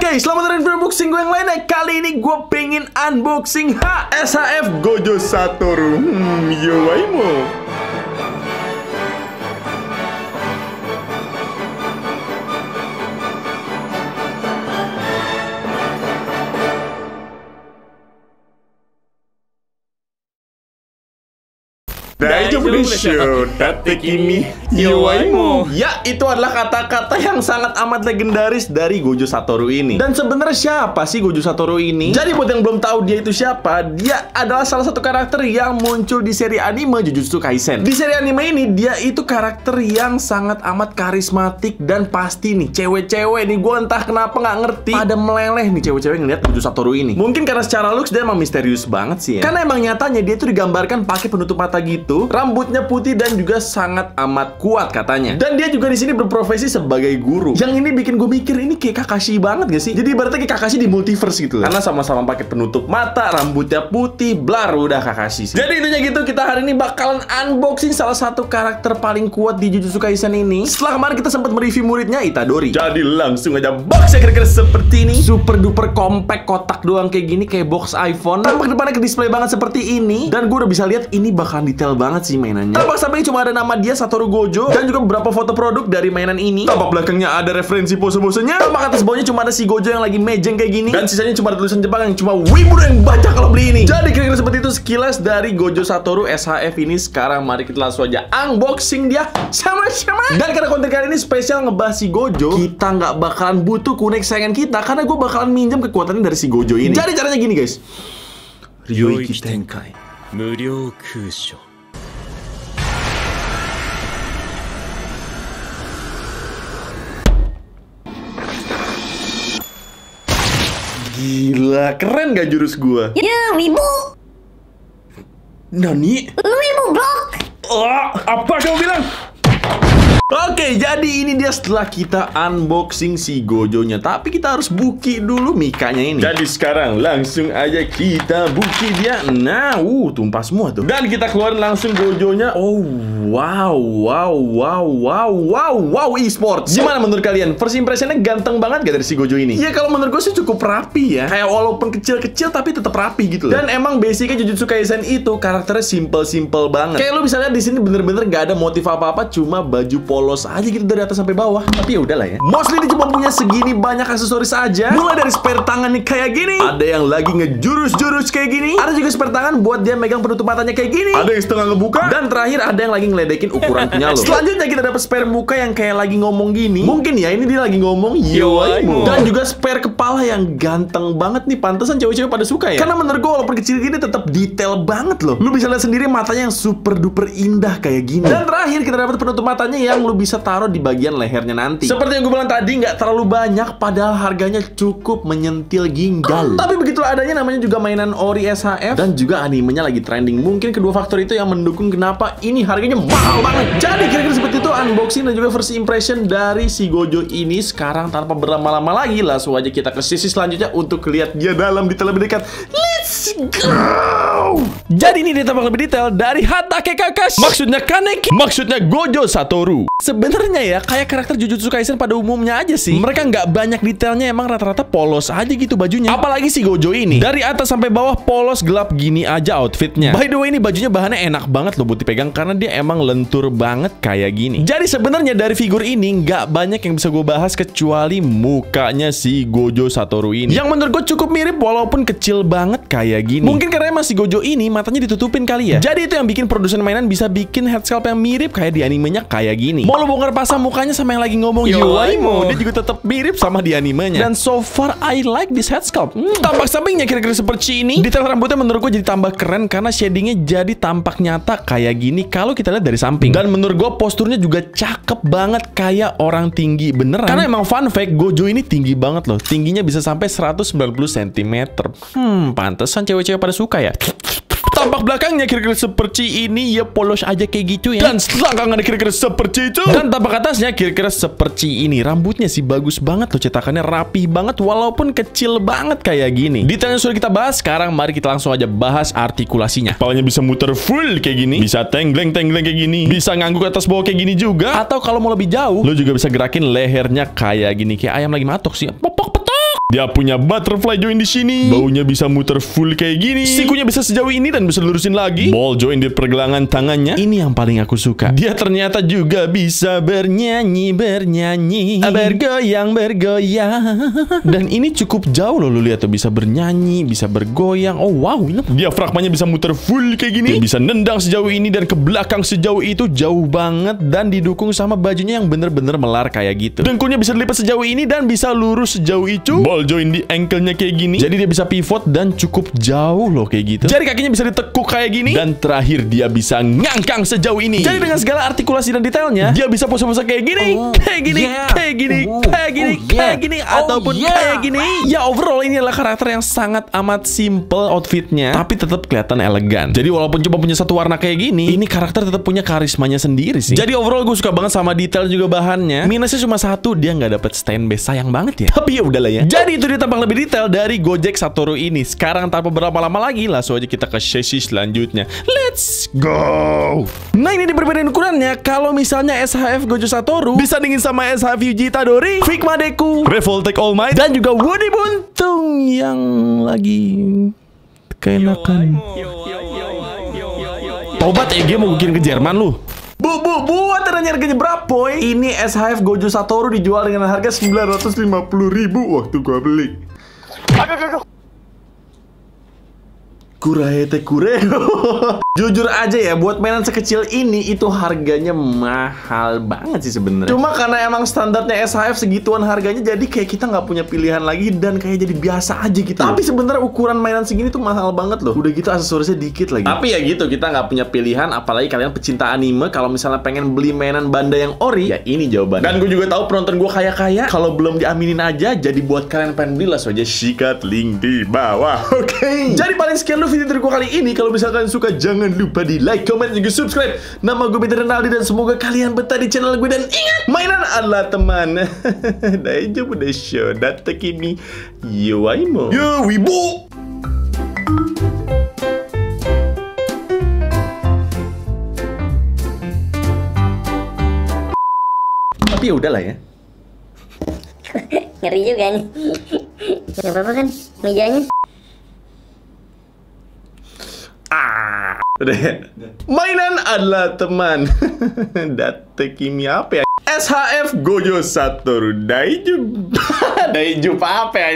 Oke, selamat datang di unboxing gue yang lainnya. Kali ini gue pengen unboxing SHF Gojo Satoru. Yowaimo. Ya, itu adalah kata-kata yang sangat amat legendaris dari Gojo Satoru ini. Dan sebenarnya siapa sih Gojo Satoru ini? Jadi buat yang belum tahu dia itu siapa, dia adalah salah satu karakter yang muncul di seri anime Jujutsu Kaisen. Di seri anime ini dia itu karakter yang sangat amat karismatik dan pasti nih cewek-cewek nih, gue entah kenapa nggak ngerti pada meleleh nih cewek-cewek ngeliat Gojo Satoru ini. Mungkin karena secara looks dia emang misterius banget sih ya. Karena emang nyatanya dia itu digambarkan pakai penutup mata gitu, rambutnya putih dan juga sangat amat kuat katanya. Dan dia juga di sini berprofesi sebagai guru. Yang ini bikin gue mikir ini kayak Kakashi banget gak sih? Jadi ibaratnya kayak Kakashi di multiverse gitu. Karena sama-sama pakai penutup mata, rambutnya putih, blar udah Kakashi sih. Jadi intinya gitu, kita hari ini bakalan unboxing salah satu karakter paling kuat di Jujutsu Kaisen ini. Setelah kemarin kita sempat mereview muridnya Itadori. Jadi langsung aja boxnya kira-kira seperti ini. Super duper compact, kotak doang kayak gini, kayak box iPhone. Tampak depannya ke display banget seperti ini. Dan gue udah bisa lihat ini bakalan detail banget sih mainannya. Tampak sampingnya cuma ada nama dia Satoru Gojo dan juga beberapa foto produk dari mainan ini. Tampak belakangnya ada referensi pose-posenya. Tampak atas bawahnya cuma ada si Gojo yang lagi mejeng kayak gini. Dan sisanya cuma ada tulisan Jepang yang cuma wibu yang baca kalau beli ini. Jadi kira-kira seperti itu sekilas dari Gojo Satoru SHF ini. Sekarang mari kita langsung aja unboxing dia sama-sama. Dan karena konten kali ini spesial ngebahas si Gojo, kita nggak bakalan butuh kunek sayangan kita karena gue bakalan minjem kekuatannya dari si Gojo ini. Jadi caranya gini guys. Ryoiki Tenkai Muryo Kusho. Gila, keren gak jurus gua? Ya, wibu. Nani? Lu wibu blok. Apa kamu bilang? Oke, jadi ini dia setelah kita unboxing si Gojonya. Tapi kita harus buki dulu Mikanya ini. Jadi sekarang langsung aja kita buki dia. Nah, tumpah semua tuh. Dan kita keluarin langsung Gojonya. Oh, wow, e-sports. Gimana menurut kalian? First impressionnya ganteng banget gak dari si Gojo ini? Ya kalau menurut gue sih cukup rapi ya. Kayak walaupun kecil-kecil tapi tetap rapi gitu loh. Dan emang basicnya Jujutsu Kaisen itu karakternya simple banget. Kayak lo bisa lihat di sini bener-bener gak ada motif apa-apa, cuma baju polos aja gitu dari atas sampai bawah. Tapi ya udahlah ya. Mostly dia cuma punya segini banyak aksesoris aja. Mulai dari spare tangan nih kayak gini. Ada yang lagi ngejurus-jurus kayak gini. Ada juga spare tangan buat dia megang penutup matanya kayak gini. Ada yang setengah ngebuka. Dan terakhir ada yang lagi ngeledekin ukuran punya lo. Selanjutnya kita dapat spare muka yang kayak lagi ngomong gini. Mungkin ya ini dia lagi ngomong Yowaimo. Dan juga spare kepala yang ganteng banget nih. Pantesan cewek-cewek pada suka ya. Karena menurut gue walaupun kecil gini tetap detail banget loh. Lu bisa lihat sendiri matanya yang super duper indah kayak gini. Dan terakhir kita dapat penutup matanya yang lu bisa taruh di bagian lehernya nanti. Seperti yang gue bilang tadi, nggak terlalu banyak padahal harganya cukup menyentil ginjal. Tapi begitulah adanya, namanya juga mainan ori SHF dan juga animenya lagi trending. Mungkin kedua faktor itu yang mendukung kenapa ini harganya mahal banget. Jadi kira-kira seperti itu unboxing dan juga first impression dari si Gojo ini. Sekarang tanpa berlama-lama lagi langsung aja kita ke sisi selanjutnya untuk lihat dia dalam detail lebih dekat. Let's go. Jadi ini dia tampak lebih detail dari Hatake Kakashi. Maksudnya Kaneki. Maksudnya Gojo Satoru. Sebenarnya ya kayak karakter Jujutsu Kaisen pada umumnya aja sih. Mereka nggak banyak detailnya, emang rata-rata polos aja gitu bajunya. Apalagi si Gojo ini dari atas sampai bawah polos gelap gini aja outfitnya. By the way ini bajunya bahannya enak banget loh buat dipegang karena dia emang lentur banget kayak gini. Jadi sebenarnya dari figur ini nggak banyak yang bisa gue bahas kecuali mukanya si Gojo Satoru ini. Yang menurut gue cukup mirip walaupun kecil banget kayak gini. Mungkin karena emang si Gojo ini matanya ditutupin kali ya. Jadi itu yang bikin produsen mainan bisa bikin head sculpt yang mirip kayak di animenya kayak gini. Mau lo bongkar pasang mukanya sama yang lagi ngomong Yowaimo, dia juga tetap mirip sama di animenya. Dan so far I like this head sculpt. Tampak sampingnya kira-kira seperti ini. Detail rambutnya menurut gue jadi tambah keren karena shadingnya jadi tampak nyata kayak gini kalau kita lihat dari samping. Dan menurut gue posturnya juga cakep banget kayak orang tinggi beneran. Karena emang fun fact Gojo ini tinggi banget loh. Tingginya bisa sampai 190 cm. Pantesan cewek-cewek pada suka ya. Tampak belakangnya kira-kira seperti ini, ya polos aja kayak gitu ya. Dan selangkangannya kira-kira seperti itu. Dan tampak atasnya kira-kira seperti ini. Rambutnya sih bagus banget loh, cetakannya rapi banget walaupun kecil banget kayak gini. Detailnya sudah kita bahas, sekarang mari kita langsung aja bahas artikulasinya. Kepalanya bisa muter full kayak gini, bisa tenggleng-tenggleng kayak gini, bisa ngangguk atas bawah kayak gini juga. Atau kalau mau lebih jauh, lo juga bisa gerakin lehernya kayak gini, kayak ayam lagi matok sih. Popok petok. Dia punya butterfly joint di sini. Baunya bisa muter full kayak gini. Sikunya bisa sejauh ini dan bisa lurusin lagi. Ball joint di pergelangan tangannya. Ini yang paling aku suka. Dia ternyata juga bisa bernyanyi, bergoyang. Dan ini cukup jauh loh, lu lihat tuh, bisa bernyanyi, bisa bergoyang. Oh wow, dia fragmanya bisa muter full kayak gini. Dia bisa nendang sejauh ini dan ke belakang sejauh itu, jauh banget, dan didukung sama bajunya yang bener-bener melar kayak gitu. Dengkulnya bisa dilipat sejauh ini dan bisa lurus sejauh itu. Ball joint di ankle-nya kayak gini. Jadi dia bisa pivot dan cukup jauh loh kayak gitu. Jari kakinya bisa ditekuk kayak gini. Dan terakhir dia bisa ngangkang sejauh ini. Jadi dengan segala artikulasi dan detailnya, dia bisa pose-pose kayak gini, kayak gini, ataupun kayak gini. Ya overall ini adalah karakter yang sangat amat simple outfitnya, tapi tetap kelihatan elegan. Jadi walaupun cuma punya satu warna kayak gini, ini karakter tetap punya karismanya sendiri sih. Jadi overall gue suka banget sama detail juga bahannya. Minusnya cuma satu, dia nggak dapet stand base, sayang banget ya. Tapi ya udahlah ya. Jadi itu dia tampang lebih detail dari Gojek Satoru ini. Sekarang tanpa berlama-lama lagi, langsung aja kita ke sesi selanjutnya. Let's go. Nah ini di perbedaan ukurannya. Kalau misalnya SHF Gojo Satoru disandingin sama SHF Yuji Itadori, Figma Deku, Revoltech All Might, dan juga Woody Buntung yang lagi keenakan. Tobat ya, dia mau bikin ke Jerman lu. Buat harganya berapa boy? Ini SHF Gojo Satoru dijual dengan harga 950.000 waktu gua beli. Kurehete kureo. Jujur aja ya, buat mainan sekecil ini itu harganya mahal banget sih sebenarnya. Cuma karena emang standarnya SHF segituan harganya, jadi kayak kita nggak punya pilihan lagi dan kayak jadi biasa aja gitu. Tapi sebenarnya ukuran mainan segini tuh mahal banget loh. Udah gitu aksesorisnya dikit lagi. Tapi ya gitu, kita nggak punya pilihan. Apalagi kalian pecinta anime, kalau misalnya pengen beli mainan Banda yang ori, ya ini jawabannya. Dan gue juga tahu penonton gue kaya-kaya, kalau belum diaminin aja. Jadi buat kalian pengen beli, langsung aja sikat link di bawah. Oke. Jadi paling sekian dulu video dari gue kali ini. Kalau misalkan suka, jangan lupa di like, comment, dan juga subscribe. Nama gue Peter Rinaldi dan semoga kalian betah di channel gue. Dan ingat, mainan adalah teman. Daijoubu desho, datte kimi yowaimo. Yo wibu. Tapi ya udahlah ya. Ngeri juga nih. Gak apa-apa kan mejanya. Mainan adalah teman. Datte kimi apa ya? SHF Gojo Satoru Daijoubu. Daijoubu apa ya?